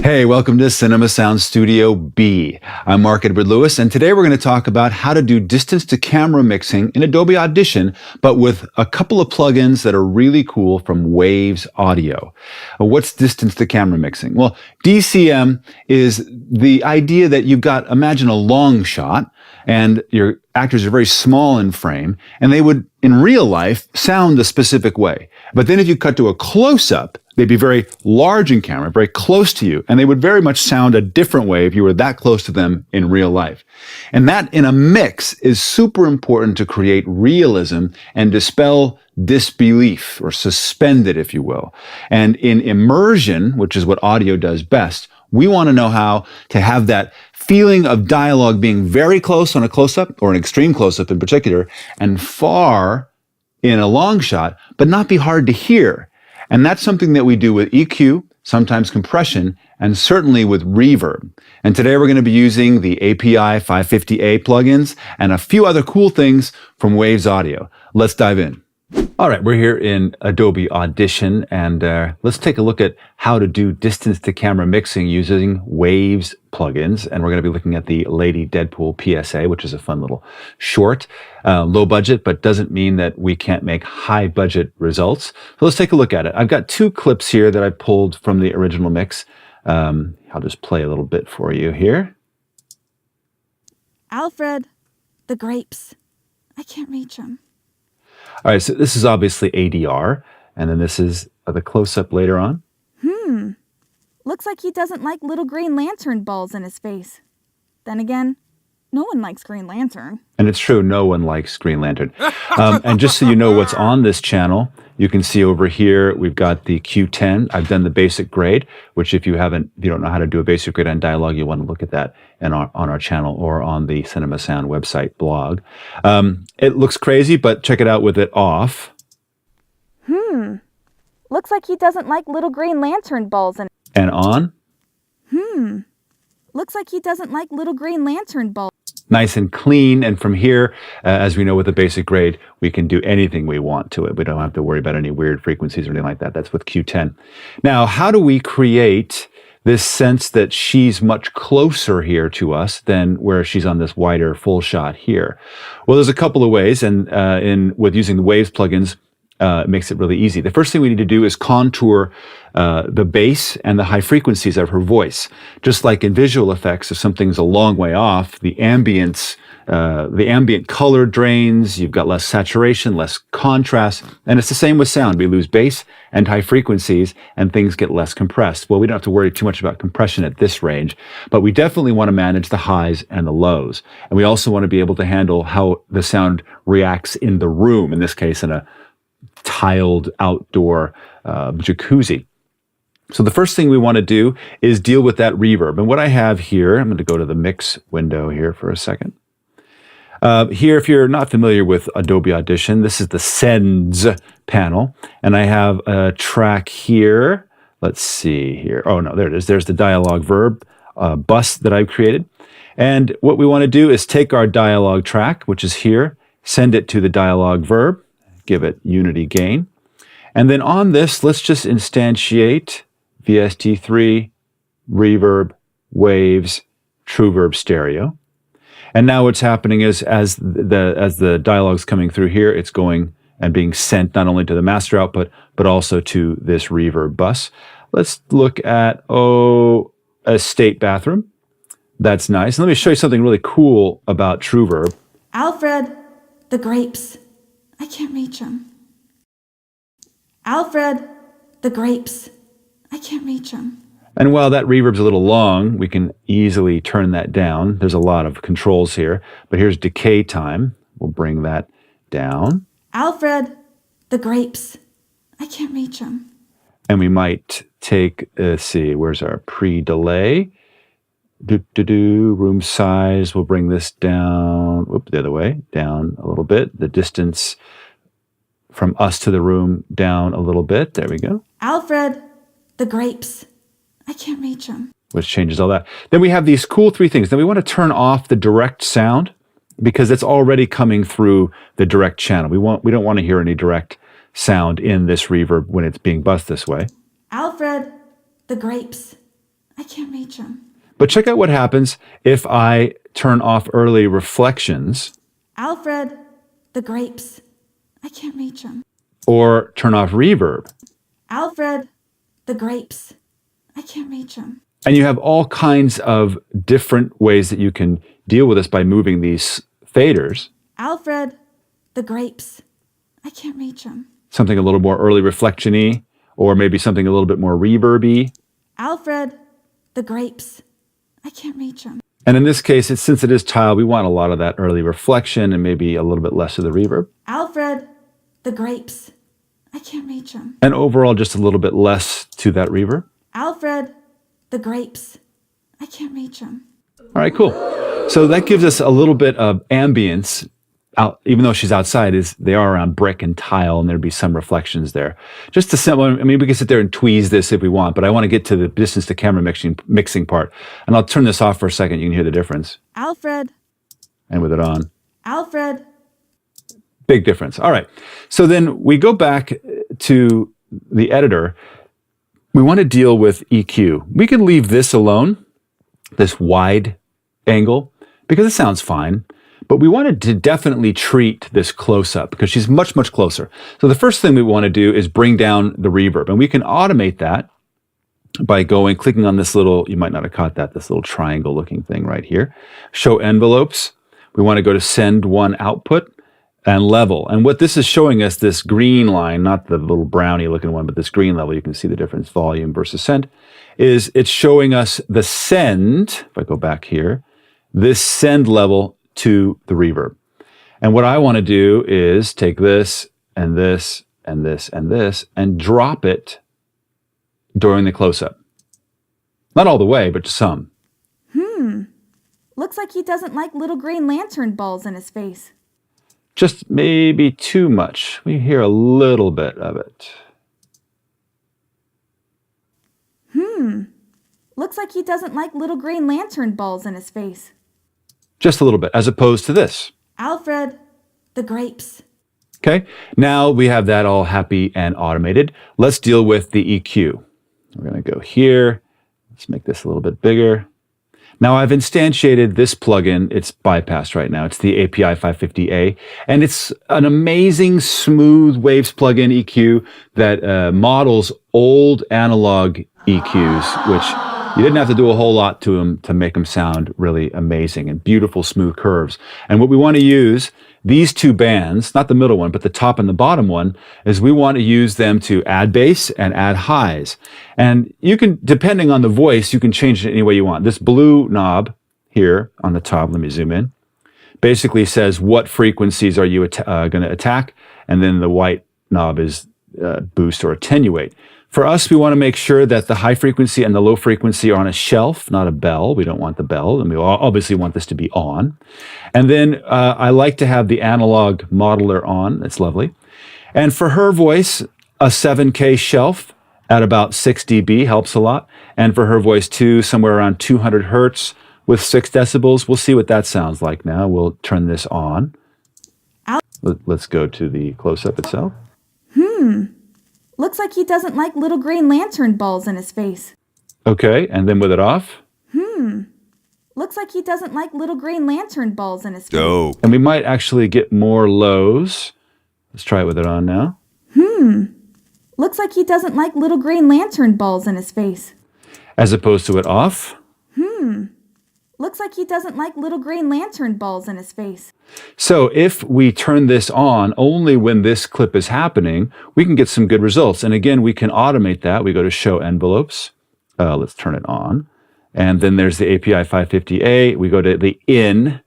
Hey, welcome to Cinema Sound Studio B. I'm Mark Edward Lewis, and today we're going to talk about how to do distance-to-camera mixing in Adobe Audition, but with a couple of plugins that are really cool from Waves Audio. What's distance-to-camera mixing? Well, DCM is the idea that you've got, imagine a long shot, and your actors are very small in frame, and they would, in real life, sound a specific way. But then if you cut to a close-up, they'd be very large in camera, very close to you, and they would very much sound a different way if you were that close to them in real life. And that, in a mix, is super important to create realism and dispel disbelief, or suspend it, if you will. And in immersion, which is what audio does best, we want to know how to have that feeling of dialogue being very close on a close-up, or an extreme close-up in particular, and far in a long shot, but not be hard to hear. And that's something that we do with EQ, sometimes compression, and certainly with reverb. And today we're going to be using the API 550A plugins and a few other cool things from Waves Audio. Let's dive in. All right, we're here in Adobe Audition, and let's take a look at how to do distance-to-camera mixing using Waves plugins. And we're going to be looking at the Lady Deadpool PSA, which is a fun little short, low budget, but doesn't mean that we can't make high budget results. So let's take a look at it. I've got two clips here that I pulled from the original mix. I'll just play a little bit for you here. Alfred, the grapes. I can't reach them. All right, so this is obviously ADR, and then this is the close-up later on. Looks like he doesn't like little green lantern balls in his face. Then again, no one likes Green Lantern. And it's true, no one likes Green Lantern. And just so you know what's on this channel, you can see over here, we've got the Q10. I've done the basic grade, which if you don't know how to do a basic grade on Dialog, you want to look at that on our channel or on the Cinema Sound website blog. It looks crazy, but check it out with it off. Looks like he doesn't like little green lantern balls in. And on. Looks like he doesn't like little green lantern balls. Nice and clean, and from here, as we know with the basic grade, we can do anything we want to it. We don't have to worry about any weird frequencies or anything like that. That's with Q10. Now, how do we create this sense that she's much closer here to us than where she's on this wider full shot here? Well, there's a couple of ways, and with using the Waves plugins, it makes it really easy. The first thing we need to do is contour the bass and the high frequencies of her voice. Just like in visual effects, if something's a long way off, the ambient color drains, you've got less saturation, less contrast, and it's the same with sound. We lose bass and high frequencies, and things get less compressed. Well, we don't have to worry too much about compression at this range, but we definitely want to manage the highs and the lows. And we also want to be able to handle how the sound reacts in the room, in this case, in a tiled outdoor jacuzzi. So the first thing we want to do is deal with that reverb. And what I have here, I'm going to go to the mix window here for a second. Here, if you're not familiar with Adobe Audition, this is the Sends panel. And I have a track here. Let's see here. Oh, no, there it is. There's the Dialog verb bus that I've created. And what we want to do is take our dialogue track, which is here, send it to the Dialog verb, give it unity gain. And then on this, let's just instantiate VST3, reverb, waves, true verb stereo. And now what's happening is as the dialogue's coming through here, it's going and being sent not only to the master output, but also to this reverb bus. Let's look at, a state bathroom. That's nice. And let me show you something really cool about true verb. Alfred, the grapes. I can't reach them. Alfred, the grapes. I can't reach them. And while that reverb's a little long, we can easily turn that down. There's a lot of controls here, but here's decay time. We'll bring that down. Alfred, the grapes. I can't reach them. And we might take, let's see, where's our pre-delay? Room size, we'll bring this down, the other way, down a little bit. The distance from us to the room down a little bit. There we go. Alfred, the grapes. I can't reach them. Which changes all that. Then we have these cool three things. Then we want to turn off the direct sound because it's already coming through the direct channel. We don't want to hear any direct sound in this reverb when it's being bussed this way. Alfred, the grapes. I can't reach him. But check out what happens if I turn off early reflections Alfred, the grapes. I can't reach him. or turn off reverb. Alfred, the grapes. I can't reach him. And you have all kinds of different ways that you can deal with this by moving these faders. Alfred, the grapes. I can't reach him. Something a little more early reflection-y, or maybe something a little bit more reverb-y. Alfred, the grapes. I can't reach him. And in this case, since it is tile, we want a lot of that early reflection and maybe a little bit less of the reverb. Alfred, the grapes. I can't reach him. And overall, just a little bit less to that reverb. Alfred, the grapes. I can't reach him. All right, cool. So that gives us a little bit of ambience. Out, even though she's outside, they are around brick and tile, and there'd be some reflections there. Just a simple. I mean, we can sit there and tweeze this if we want, but I want to get to the distance to camera mixing part. And I'll turn this off for a second. You can hear the difference. Alfred. And with it on. Alfred. Big difference. All right. So then we go back to the editor. We want to deal with EQ. We can leave this alone, this wide angle, because it sounds fine. But we wanted to definitely treat this close-up because she's much, much closer. So the first thing we want to do is bring down the reverb. And we can automate that by clicking on this little, you might not have caught that, this little triangle-looking thing right here. Show envelopes. We want to go to send one output and level. And what this is showing us, this green line, not the little brownie-looking one, but this green level, you can see the difference, volume versus send, is it's showing us the send, if I go back here, this send level to the reverb. And what I want to do is take this and this and this and this and drop it during the close-up. Not all the way, but some. Looks like he doesn't like little green lantern balls in his face. Just maybe too much. We hear a little bit of it. Looks like he doesn't like little green lantern balls in his face. Just a little bit, as opposed to this. Alfred, the grapes. Okay, now we have that all happy and automated. Let's deal with the EQ. We're going to go here. Let's make this a little bit bigger. Now I've instantiated this plugin. It's bypassed right now. It's the API 550A, and it's an amazing smooth waves plugin EQ that models old analog EQs, which you didn't have to do a whole lot to them to make them sound really amazing and beautiful, smooth curves. And what we want to use, these two bands, not the middle one, but the top and the bottom one, is we want to use them to add bass and add highs. And you can, depending on the voice, you can change it any way you want. This blue knob here on the top, let me zoom in, basically says what frequencies are you going to attack, and then the white knob is boost or attenuate. For us, we want to make sure that the high frequency and the low frequency are on a shelf, not a bell. We don't want the bell, and we obviously want this to be on. And then I like to have the analog modeler on. It's lovely. And for her voice, a 7K shelf at about 6 dB helps a lot. And for her voice too, somewhere around 200 hertz with 6 decibels. We'll see what that sounds like now. We'll turn this on. Let's go to the close-up itself. Looks like he doesn't like little green lantern balls in his face. Okay, and then with it off. Looks like he doesn't like little green lantern balls in his face. Oh. And we might actually get more lows. Let's try it with it on now. Looks like he doesn't like little green lantern balls in his face. As opposed to it off. Looks like he doesn't like little green lantern balls in his face. So if we turn this on only when this clip is happening, we can get some good results. And again, we can automate that. We go to show envelopes. Let's turn it on. And then there's the API 550A. We go to the in.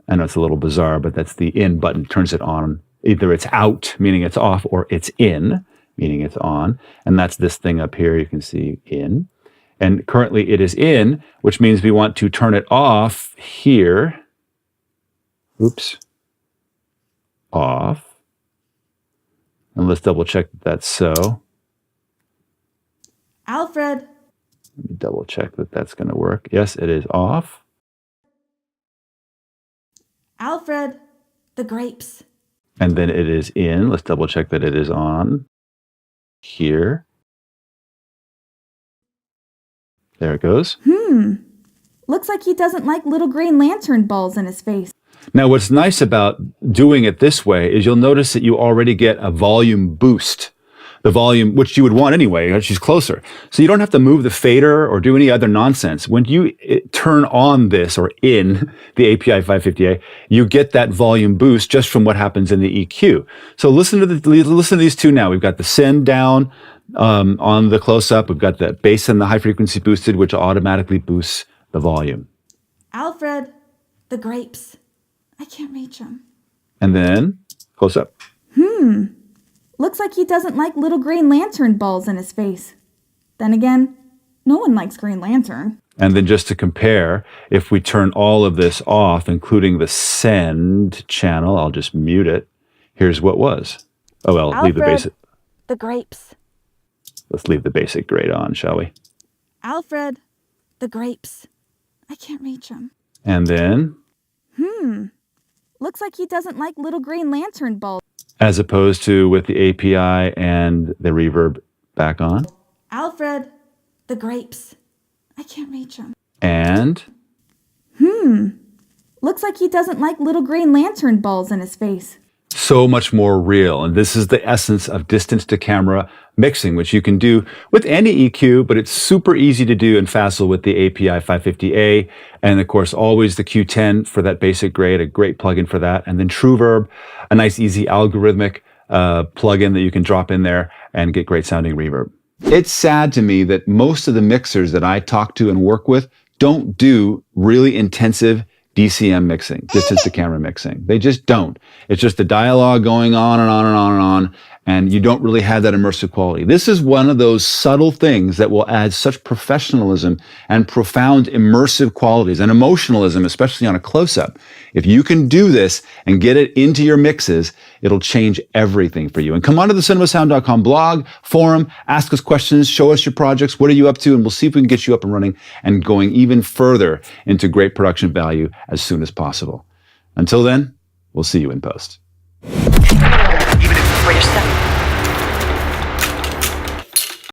I know it's a little bizarre, but that's the in button, turns it on. Either it's out, meaning it's off, or it's in, meaning it's on. And that's this thing up here. You can see in. And currently it is in, which means we want to turn it off here. Oops. Off. And let's double check that that's so. Alfred. Let me double check that that's going to work. Yes, it is off. Alfred, the grapes. And then it is in. Let's double check that it is on. Here. There it goes. Looks like he doesn't like little green lantern balls in his face. Now, what's nice about doing it this way is you'll notice that you already get a volume boost. The volume, which you would want anyway, she's closer. So you don't have to move the fader or do any other nonsense. When you turn on this or in the API 550A, you get that volume boost just from what happens in the EQ. So listen to these two now. We've got the send down on the close-up. We've got the bass and the high frequency boosted, which automatically boosts the volume. Alfred, the grapes. I can't reach them. And then close up. Looks like he doesn't like little green lantern balls in his face. Then again, no one likes green lantern. And then just to compare, if we turn all of this off, including the send channel, I'll just mute it. Here's what was. Oh, well, Alfred, leave the basic. the grapes. Let's leave the basic grade on, shall we? Alfred, the grapes. I can't reach them. And then, Looks like he doesn't like little green lantern balls. as opposed to with the API and the reverb back on. Alfred, the grapes. I can't reach them. And, Looks like he doesn't like little green lantern balls in his face. so much more real. And this is the essence of distance to camera mixing, which you can do with any EQ, but it's super easy to do and facile with the API 550A. And of course, always the Q10 for that basic grade, a great plugin for that. And then TrueVerb, a nice, easy algorithmic plugin that you can drop in there and get great sounding reverb. It's sad to me that most of the mixers that I talk to and work with don't do really intensive DCM mixing, distance to camera mixing. They just don't. It's just a dialogue going on and on and on and on, and you don't really have that immersive quality. This is one of those subtle things that will add such professionalism and profound immersive qualities and emotionalism, especially on a close-up. If you can do this and get it into your mixes, it'll change everything for you. And come onto the cinemasound.com blog, forum, ask us questions, show us your projects, what are you up to, and we'll see if we can get you up and running and going even further into great production value as soon as possible. Until then, we'll see you in post. Even if it's for yourself.